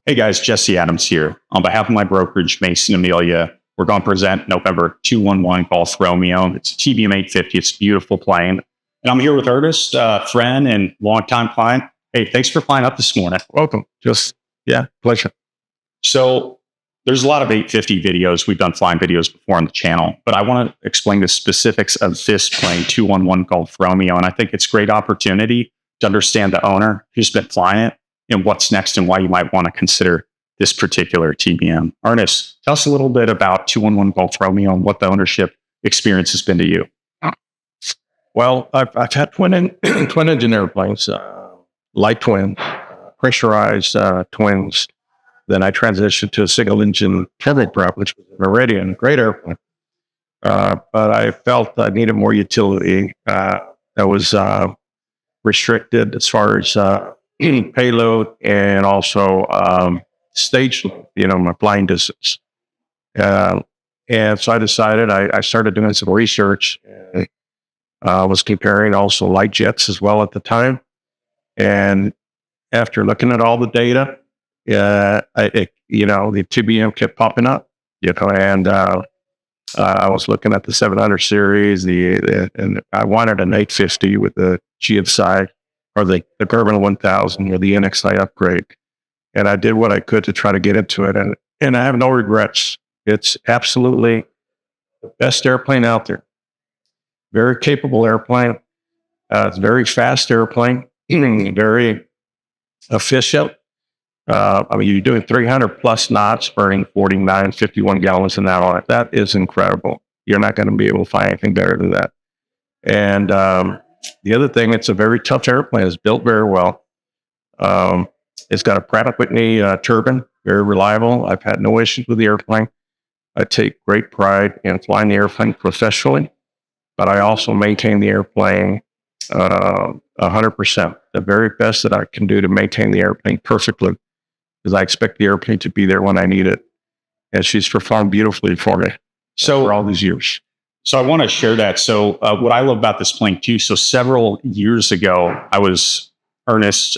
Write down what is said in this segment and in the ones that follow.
Hey guys, Jesse Adams here. On behalf of my brokerage, Mason Amelia, we're going to present November 211 Golf Romeo. It's a TBM 850. It's a beautiful plane. And I'm here with Ernest, friend and longtime client. Hey, thanks for flying up this morning. Welcome. Pleasure. So there's a lot of 850 videos. We've done flying videos before on the channel, but I want to explain the specifics of this plane, 211 Golf Romeo. And I think it's a great opportunity to understand the owner who's been flying it and what's next and why you might want to consider this particular TBM. Ernest, tell us a little bit about 211 Golf Romeo and what the ownership experience has been to you. Well, I've had twin engine airplanes, light twin, pressurized twins. Then I transitioned to a single engine turboprop, which was a Meridian, great airplane. But I felt I needed more utility. That was restricted as far as payload and also stage, my flying distance. And so I decided I started doing some research. I was comparing also light jets as well at the time. And after looking at all the data, the TBM kept popping up, and I was looking at the 700 series, and I wanted an 850 with the GSI or the Garmin 1000 or the NXi upgrade. And I did what I could to try to get into it. And I have no regrets. It's absolutely the best airplane out there. Very capable airplane. It's a very fast airplane, very efficient. You're doing 300 plus knots, burning 49, 51 gallons an hour. That is incredible. You're not going to be able to find anything better than that. And the other thing, it's a very tough airplane. It's built very well. It's got a Pratt&Whitney turbine, very reliable. I've had no issues with the airplane. I take great pride in flying the airplane professionally, but I also maintain the airplane 100%. The very best that I can do to maintain the airplane perfectly, because I expect the airplane to be there when I need it. And she's performed beautifully for me for all these years. So I want to share that. So what I love about this plane too, so several years ago, I was Ernest's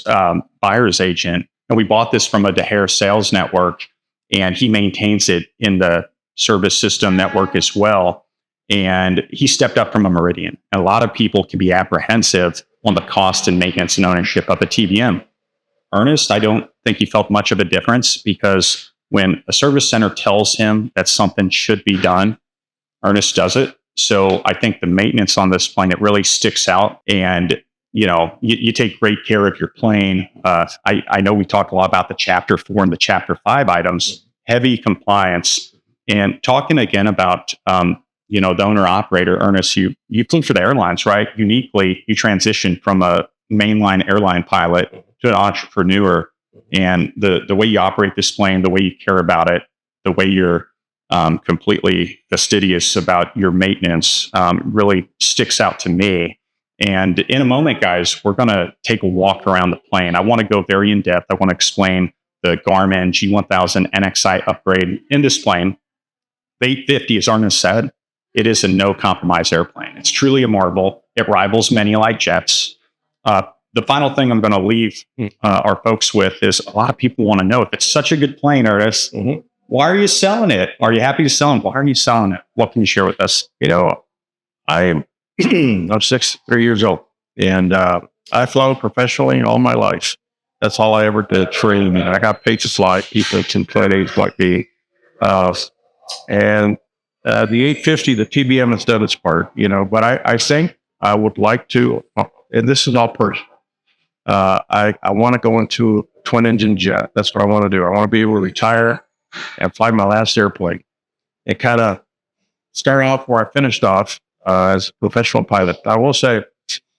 buyer's agent, and we bought this from a Daher sales network, and he maintains it in the service system network as well. And he stepped up from a Meridian. And a lot of people can be apprehensive on the cost and maintenance and ownership of a TBM. Ernest, I don't think he felt much of a difference, because when a service center tells him that something should be done, Ernest does it. So I think the maintenance on this plane, it really sticks out. And, you take great care of your plane. I know we talk a lot about the Chapter 4 and the Chapter 5 items, heavy compliance. And talking again about, the owner-operator, Ernest, you flew for the airlines, right? Uniquely, you transitioned from a mainline airline pilot to an entrepreneur. And the way you operate this plane, the way you care about it, the way you're completely fastidious about your maintenance really sticks out to me. And in a moment, guys, we're going to take a walk around the plane. I want to go very in depth. I want to explain the Garmin G1000 NXi upgrade in this plane. The 850, as Ernest said, it is a no compromise airplane. It's truly a marvel. It rivals many light jets. The final thing I'm going to leave our folks with is a lot of people want to know, if it's such a good plane, Ernest, why are you selling it? Are you happy to sell it? Why are you selling it? What can you share with us? I'm 63 years old, and I've flown professionally all my life. That's all I ever did. Training. I got paid to fly. People can play age like me. And the 850, the TBM has done its part, but I think I would like to, and this is all personal. I want to go into a twin engine jet. That's what I want to do. I want to be able to retire and fly my last airplane and kind of start off where I finished off as a professional pilot. I will say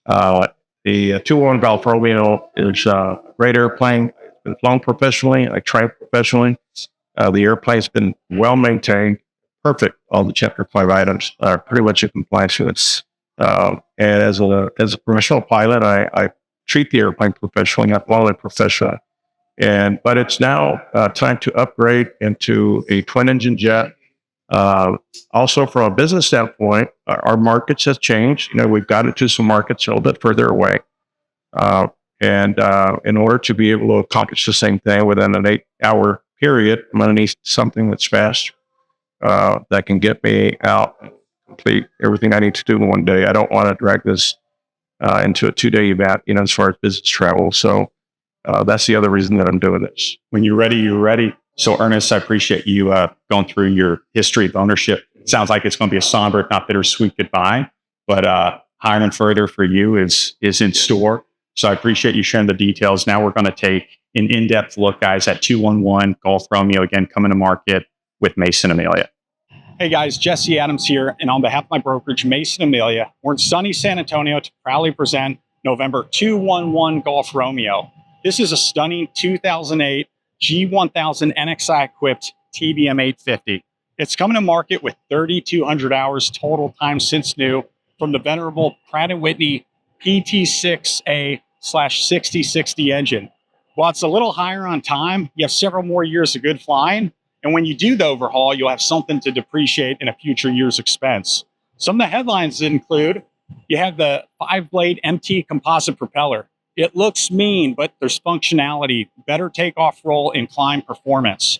the 211 Golf Romeo is a great airplane. It's been flown professionally. I trained professionally. The airplane's been well maintained, perfect. All the Chapter 5 items are pretty much in compliance with it. And as a professional pilot, I treat the airplane professionally, not only professional. But it's now time to upgrade into a twin engine jet. Also, from a business standpoint, our markets have changed. We've got into some markets a little bit further away. And in order to be able to accomplish the same thing within an 8-hour period, I'm going to need something that's fast, that can get me out and complete everything I need to do in one day. I don't want to drag this into a 2-day event, as far as business travel. So that's the other reason that I'm doing this. When you're ready, you're ready. So Ernest, I appreciate you going through your history of ownership. It sounds like it's going to be a somber, if not bittersweet goodbye, but higher and further for you is in store. So I appreciate you sharing the details. Now we're going to take an in-depth look, guys, at 211 Golf Romeo, again, coming to market with Mason Amelia. Hey guys, Jesse Adams here, and on behalf of my brokerage, Mason Amelia, we're in sunny San Antonio to proudly present November 211 Golf Romeo. This is a stunning 2008 G1000 NXi equipped TBM 850. It's coming to market with 3,200 hours total time since new from the venerable Pratt&Whitney PT6A/6060 engine. While it's a little higher on time, you have several more years of good flying. And when you do the overhaul, you'll have something to depreciate in a future year's expense. Some of the headlines include, you have the 5-blade MT composite propeller. It looks mean, but there's functionality, better takeoff roll, and climb performance.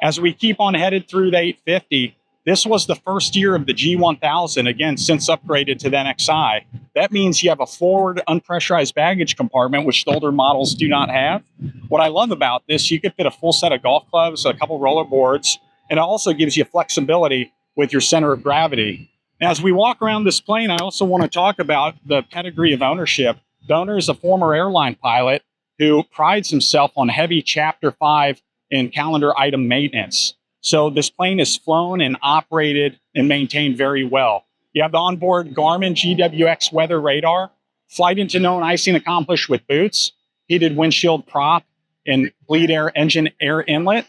As we keep on headed through the 850, this was the first year of the G1000, again, since upgraded to the NXi. That means you have a forward unpressurized baggage compartment, which the older models do not have. What I love about this, you could fit a full set of golf clubs, a couple roller boards, and it also gives you flexibility with your center of gravity. Now, as we walk around this plane, I also want to talk about the pedigree of ownership. The owner is a former airline pilot who prides himself on heavy Chapter 5 and calendar item maintenance. So this plane is flown and operated and maintained very well. You have the onboard Garmin GWX weather radar, flight into known icing accomplished with boots, heated windshield prop, and bleed air engine air inlet.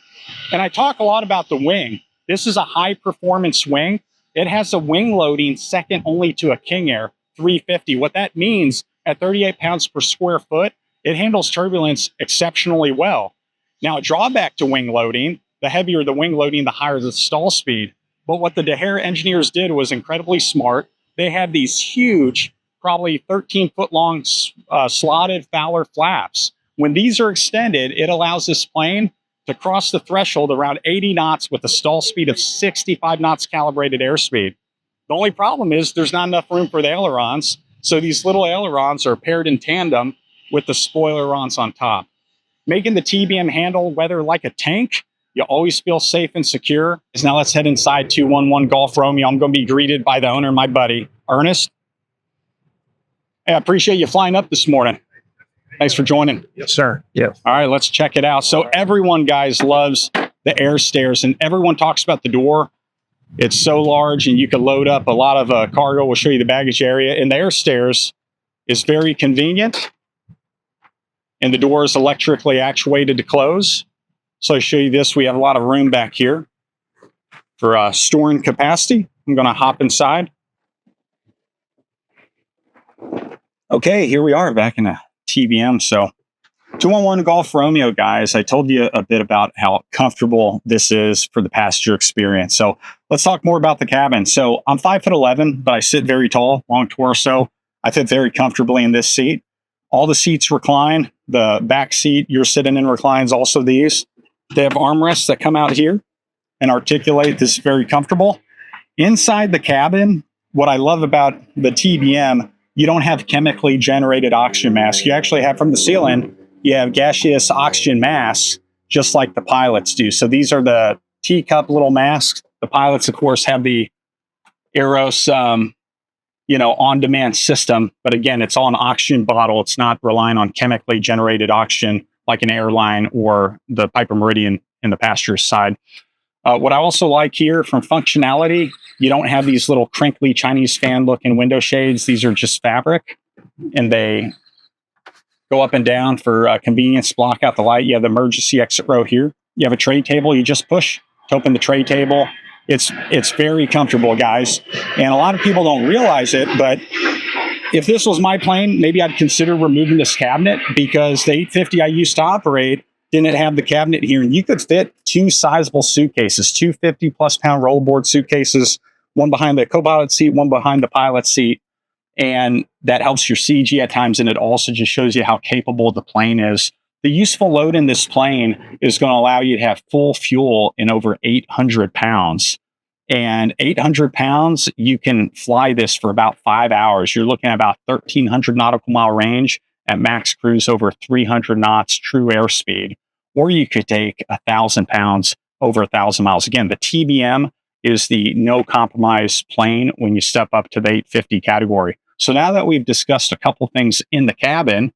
And I talk a lot about the wing. This is a high performance wing. It has a wing loading second only to a King Air 350. What that means, at 38 pounds per square foot, it handles turbulence exceptionally well. Now, a drawback to wing loading, the heavier the wing loading, the higher the stall speed. But what the Daher engineers did was incredibly smart. They had these huge, probably 13-foot long slotted Fowler flaps. When these are extended, it allows this plane to cross the threshold around 80 knots with a stall speed of 65 knots calibrated airspeed. The only problem is there's not enough room for the ailerons. So these little ailerons are paired in tandem with the spoilerons on top, making the TBM handle weather like a tank. You always feel safe and secure. Now let's head inside 211 Golf Romeo. I'm going to be greeted by the owner, my buddy, Ernest. Hey, I appreciate you flying up this morning. Thanks for joining. Yes, sir. Yes. All right, let's check it out. So everyone, guys, loves the air stairs, and everyone talks about the door. It's so large, and you can load up a lot of cargo. We'll show you the baggage area. And the air stairs is very convenient, and the door is electrically actuated to close. So I show you this. We have a lot of room back here for storing capacity. I'm going to hop inside. Okay, here we are back in a TBM. So 211 Golf Romeo, guys. I told you a bit about how comfortable this is for the passenger experience. So let's talk more about the cabin. So I'm 5'11", but I sit very tall, long torso. I fit very comfortably in this seat. All the seats recline. The back seat you're sitting in reclines, also these. They have armrests that come out here and articulate. This is very comfortable. Inside the cabin, what I love about the TBM, you don't have chemically generated oxygen masks. You actually have, from the ceiling, you have gaseous oxygen masks, just like the pilots do. So these are the teacup little masks. The pilots, of course, have the Aeros, on-demand system. But again, it's all an oxygen bottle. It's not relying on chemically generated oxygen like an airline or the Piper Meridian in the passenger side. What I also like here from functionality, you don't have these little crinkly Chinese fan looking window shades. These are just fabric, and they go up and down for convenience, block out the light. You have the emergency exit row here. You have a tray table. You just push to open the tray table. It's very comfortable, guys. And a lot of people don't realize it, but if this was my plane, maybe I'd consider removing this cabinet, because the 850 I used to operate didn't have the cabinet here. And you could fit two sizable suitcases, 250-plus pound rollboard suitcases, one behind the co-pilot seat, one behind the pilot seat. And that helps your CG at times. And it also just shows you how capable the plane is. The useful load in this plane is going to allow you to have full fuel in over 800 pounds. And 800 pounds, you can fly this for about 5 hours. You're looking at about 1,300 nautical mile range at max cruise over 300 knots, true airspeed. Or you could take 1,000 pounds over 1,000 miles. Again, the TBM is the no compromise plane when you step up to the 850 category. So now that we've discussed a couple things in the cabin,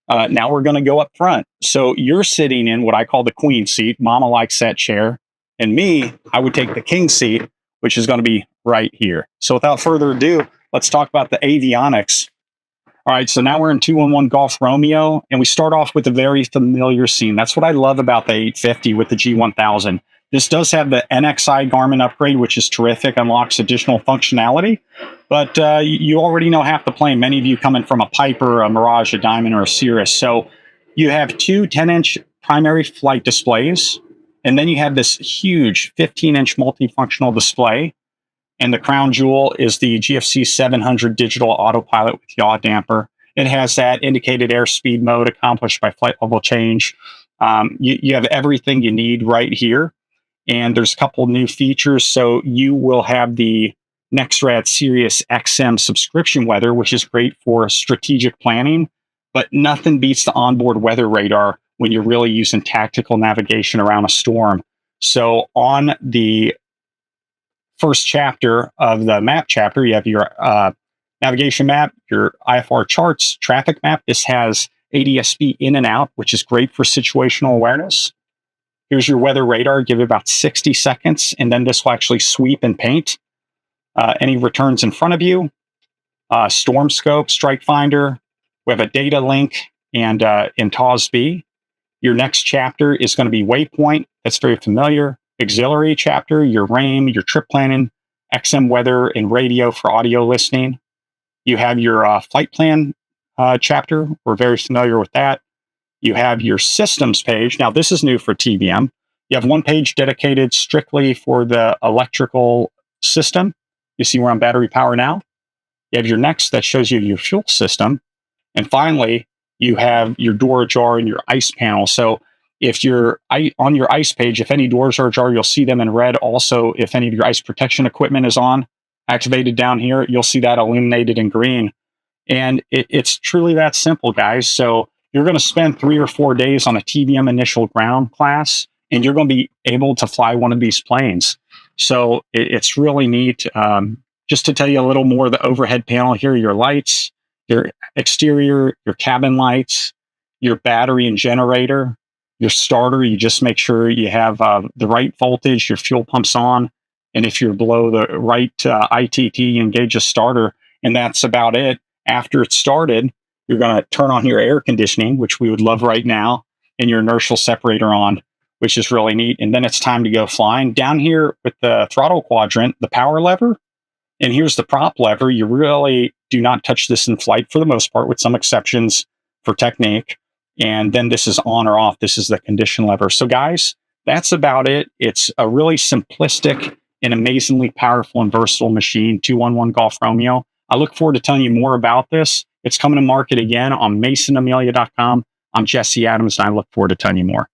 now we're going to go up front. So you're sitting in what I call the queen seat. Mama likes that chair. And me, I would take the king seat, which is going to be right here. So without further ado, let's talk about the avionics. All right, so now we're in 211 Golf Romeo, and we start off with a very familiar scene. That's what I love about the 850 with the G1000. This does have the NXi Garmin upgrade, which is terrific, unlocks additional functionality. But you already know half the plane. Many of you coming from a Piper, a Mirage, a Diamond, or a Cirrus. So you have two 10-inch primary flight displays, and then you have this huge 15-inch multifunctional display. And the crown jewel is the GFC 700 digital autopilot with yaw damper. It has that indicated airspeed mode accomplished by flight level change. You have everything you need right here. And there's a couple new features. So you will have the NexRad Sirius XM subscription weather, which is great for strategic planning, but nothing beats the onboard weather radar when you're really using tactical navigation around a storm. So on the first chapter of the map chapter, you have your navigation map, your IFR charts, traffic map. This has ADS-B in and out, which is great for situational awareness. Here's your weather radar. Give it about 60 seconds, and then this will actually sweep and paint any returns in front of you. Storm scope, strike finder. We have a data link and in TAWS-B. Your next chapter is going to be waypoint. That's very familiar. Auxiliary chapter, your RAIN, your trip planning, XM weather, and radio for audio listening. You have your flight plan chapter. We're very familiar with that. You have your systems page. Now, this is new for TBM. You have one page dedicated strictly for the electrical system. You see we're on battery power now. You have your next that shows you your fuel system. And finally, you have your door ajar and your ice panel. So if you're on your ice page, if any doors are ajar, you'll see them in red. Also, if any of your ice protection equipment is on, activated down here, you'll see that illuminated in green. And it's truly that simple, guys. So you're going to spend 3 or 4 days on a TBM initial ground class, and you're going to be able to fly one of these planes. So it's really neat. Just to tell you a little more, the overhead panel here, your lights, your exterior, your cabin lights, your battery and generator, your starter. You just make sure you have the right voltage, your fuel pump's on. And if you're below the right ITT, you engage a starter. And that's about it. After it's started, you're going to turn on your air conditioning, which we would love right now, and your inertial separator on, which is really neat. And then it's time to go flying. Down here with the throttle quadrant, the power lever, and here's the prop lever. You really do not touch this in flight for the most part, with some exceptions for technique. And then this is on or off. This is the condition lever. So guys, that's about it. It's a really simplistic and amazingly powerful and versatile machine, 211 Golf Romeo. I look forward to telling you more about this. It's coming to market again on masonamelia.com. I'm Jesse Adams, and I look forward to telling you more.